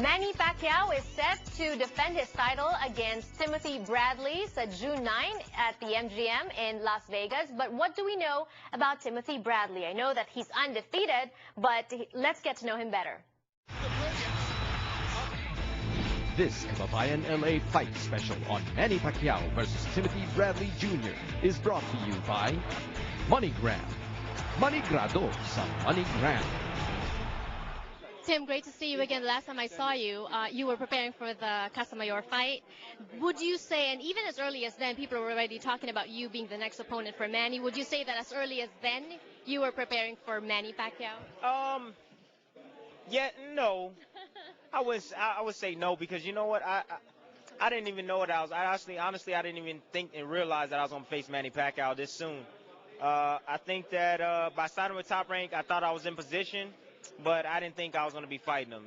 Manny Pacquiao is set to defend his title against Timothy Bradley sa June 9 at the MGM in Las Vegas. But what do we know about Timothy Bradley? I know that he's undefeated, but let's get to know him better. This Kababayan LA Fight Special on Manny Pacquiao versus Timothy Bradley Jr. is brought to you by MoneyGram. Manigrado sa MoneyGram. Tim, great to see you again. Last time I saw you, you were preparing for the Casamayor fight. Would you say, and even as early as then, people were already talking about you being the next opponent for Manny. Would you say that as early as then, you were preparing for Manny Pacquiao? Yeah, no. I would say no, because you know what? I didn't even know what I was. Honestly, I didn't even think and realize that I was going to face Manny Pacquiao this soon. I think that by signing with Top Rank, I thought I was in position, but I didn't think I was going to be fighting him,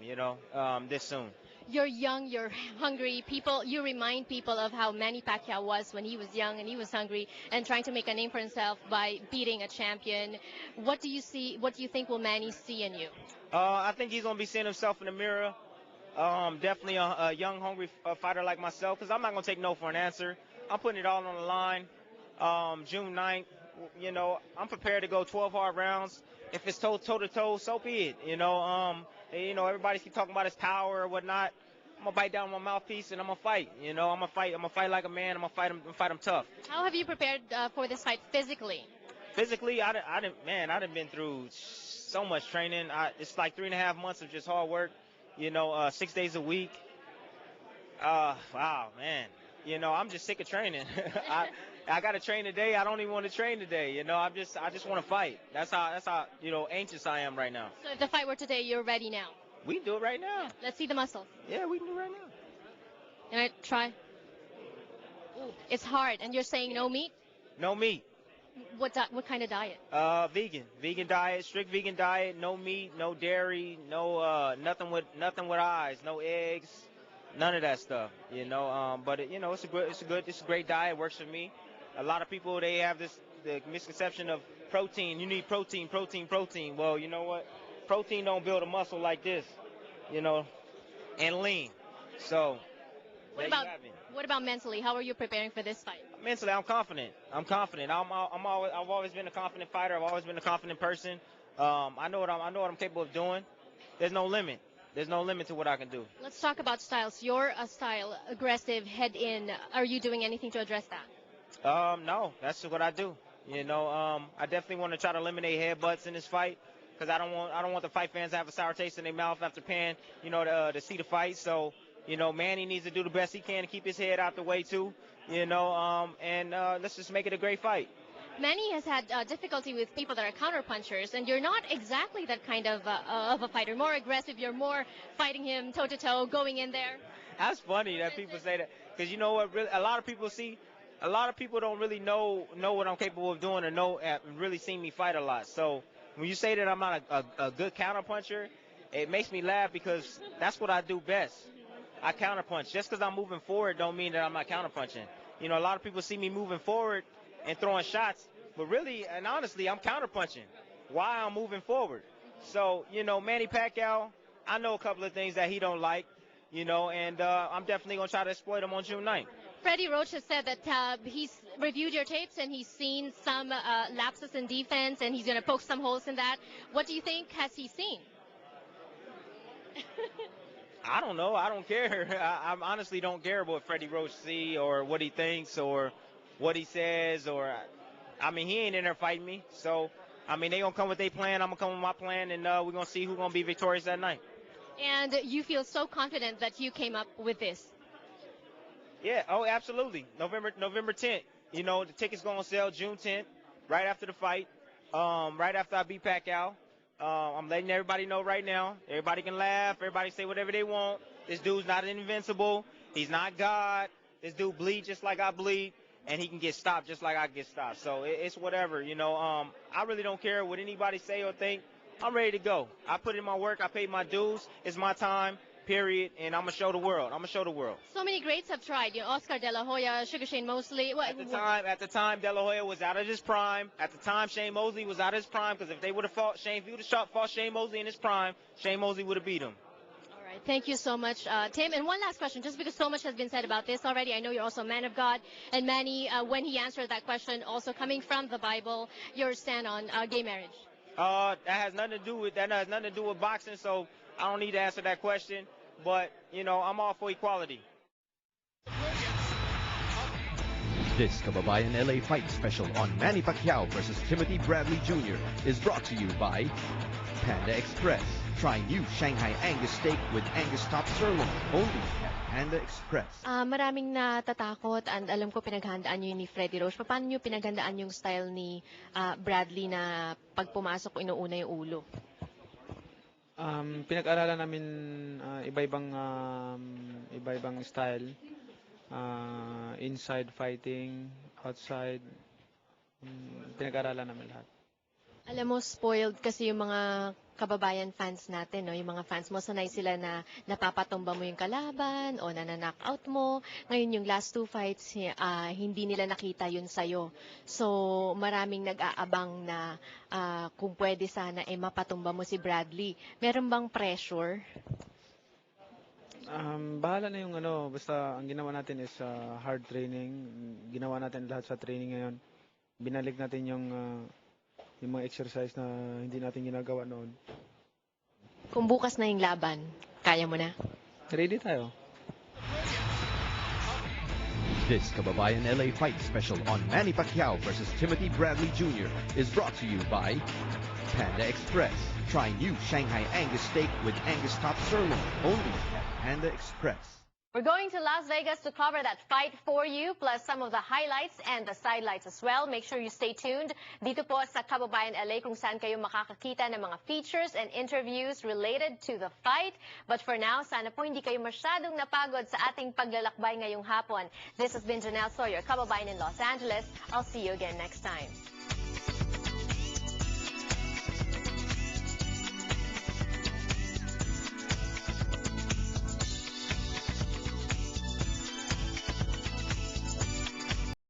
this soon. You're young, you're hungry. You remind people of how Manny Pacquiao was when he was young and he was hungry and trying to make a name for himself by beating a champion. What do you think will Manny see in you? I think he's going to be seeing himself in the mirror. Definitely a young, hungry fighter like myself, because I'm not going to take no for an answer. I'm putting it all on the line. June 9th, I'm prepared to go 12 hard rounds. If it's toe-to-toe, so be it. Everybody keep talking about his power or whatnot. I'm going to bite down my mouthpiece and I'm going to fight. I'm going to fight like a man. I'm going to fight him tough. How have you prepared for this fight physically? Physically, I done been through so much training. It's like 3.5 months of just hard work. 6 days a week. Wow, man. I'm just sick of training. I got to train today. I don't even want to train today. I just want to fight. That's how anxious I am right now. So if the fight were today, you're ready now? We can do it right now. Yeah, let's see the muscles. Yeah, we can do it right now. Can I try? Ooh, it's hard. And you're saying no meat? No meat. What kind of diet? Vegan diet, strict vegan diet, no meat, no dairy, no nothing with eyes, no eggs, none of that stuff. But it's a great diet. It works for me. A lot of people, they have the misconception of protein. You need protein. Well, you know what? Protein don't build a muscle like this, and lean. So what about mentally? How are you preparing for this fight? Mentally, I'm confident. I've always been a confident fighter. I've always been a confident person. I know what I'm capable of doing. There's no limit. There's no limit to what I can do. Let's talk about styles. Your style, aggressive, head in. Are you doing anything to address that? No, that's what I do. I definitely want to try to eliminate headbutts in this fight, because I don't want the fight fans to have a sour taste in their mouth after paying, to see the fight. So, Manny needs to do the best he can to keep his head out the way too. Let's just make it a great fight. Manny has had difficulty with people that are counterpunchers, and you're not exactly that kind of a fighter. More aggressive, you're more fighting him toe-to-toe, going in there. That's funny that people say that, because you know what? Really, a lot of people don't really know what I'm capable of doing, or really seen me fight a lot. So when you say that I'm not a good counterpuncher, it makes me laugh, because that's what I do best. I counterpunch. Just because I'm moving forward don't mean that I'm not counterpunching. A lot of people see me moving forward and throwing shots, but really and honestly, I'm counterpunching while I'm moving forward. So, Manny Pacquiao, I know a couple of things that he don't like, and I'm definitely going to try to exploit him on June 9th. Freddie Roach has said that he's reviewed your tapes and he's seen some lapses in defense, and he's going to poke some holes in that. What do you think has he seen? I don't know. I don't care. I honestly don't care what Freddie Roach see or what he thinks or what he says. He ain't in there fighting me. So, they going to come with their plan. I'm going to come with my plan, and we're going to see who's going to be victorious that night. And you feel so confident that you came up with this? Yeah. Oh, absolutely. November 10th. The tickets going to sell June 10th, right after the fight, right after I beat Pacquiao. I'm letting everybody know right now. Everybody can laugh. Everybody say whatever they want. This dude's not invincible. He's not God. This dude bleed just like I bleed, and he can get stopped just like I get stopped. So it's whatever. I really don't care what anybody say or think. I'm ready to go. I put in my work. I paid my dues. It's my time. Period, and I'm going to show the world. So many greats have tried. Oscar De La Hoya, Sugar Shane Mosley. At the time, De La Hoya was out of his prime. At the time, Shane Mosley was out of his prime, because if they would have fought Shane, if he would have fought Shane Mosley in his prime, Shane Mosley would have beat him. All right. right, thank you so much, Tim. And one last question, just because so much has been said about this already. I know you're also a man of God. And Manny, when he answered that question, also coming from the Bible, your stand on gay marriage. That has nothing to do with boxing, so I don't need to answer that question. But, you know, I'm all for equality. This Kababayan LA Fight Special on Manny Pacquiao versus Timothy Bradley Jr. is brought to you by Panda Express. Try new Shanghai Angus steak with Angus top sirloin only at Panda Express. Maraming natatakot and alam ko pinaghandaan nyo ni Freddie Roche. Paano nyo pinaghandaan yung style ni Bradley na pag pumasok inuuna yung ulo? Pinag-aralan namin iba-ibang style. Inside fighting, outside. Pinag-aralan namin lahat. Alam mo, spoiled kasi yung mga kababayan fans natin, no? Yung mga fans mo, sanay sila na napapatumba mo yung kalaban o nananockout mo. Ngayon, yung last 2 fights, hindi nila nakita yun sa'yo. So, maraming nag-aabang na kung pwede sana, mapatumba mo si Bradley. Meron bang pressure? Bahala na yung basta ang ginawa natin is hard training. Ginawa natin lahat sa training ngayon. Binalik natin yung mga exercise na hindi natin ginagawa noon. Kung bukas na yung laban, kaya mo na? Ready tayo. This Kababayan LA Fight Special on Manny Pacquiao versus Timothy Bradley Jr. is brought to you by Panda Express. Try new Shanghai Angus steak with Angus top sirloin only at Panda Express. We're going to Las Vegas to cover that fight for you, plus some of the highlights and the sidelights as well. Make sure you stay tuned dito po sa Kababayan LA kung saan kayo makakakita ng mga features and interviews related to the fight. But for now, sana po hindi kayo masyadong napagod sa ating paglalakbay ngayong hapon. This has been Janelle Sawyer, Kababayan in Los Angeles. I'll see you again next time.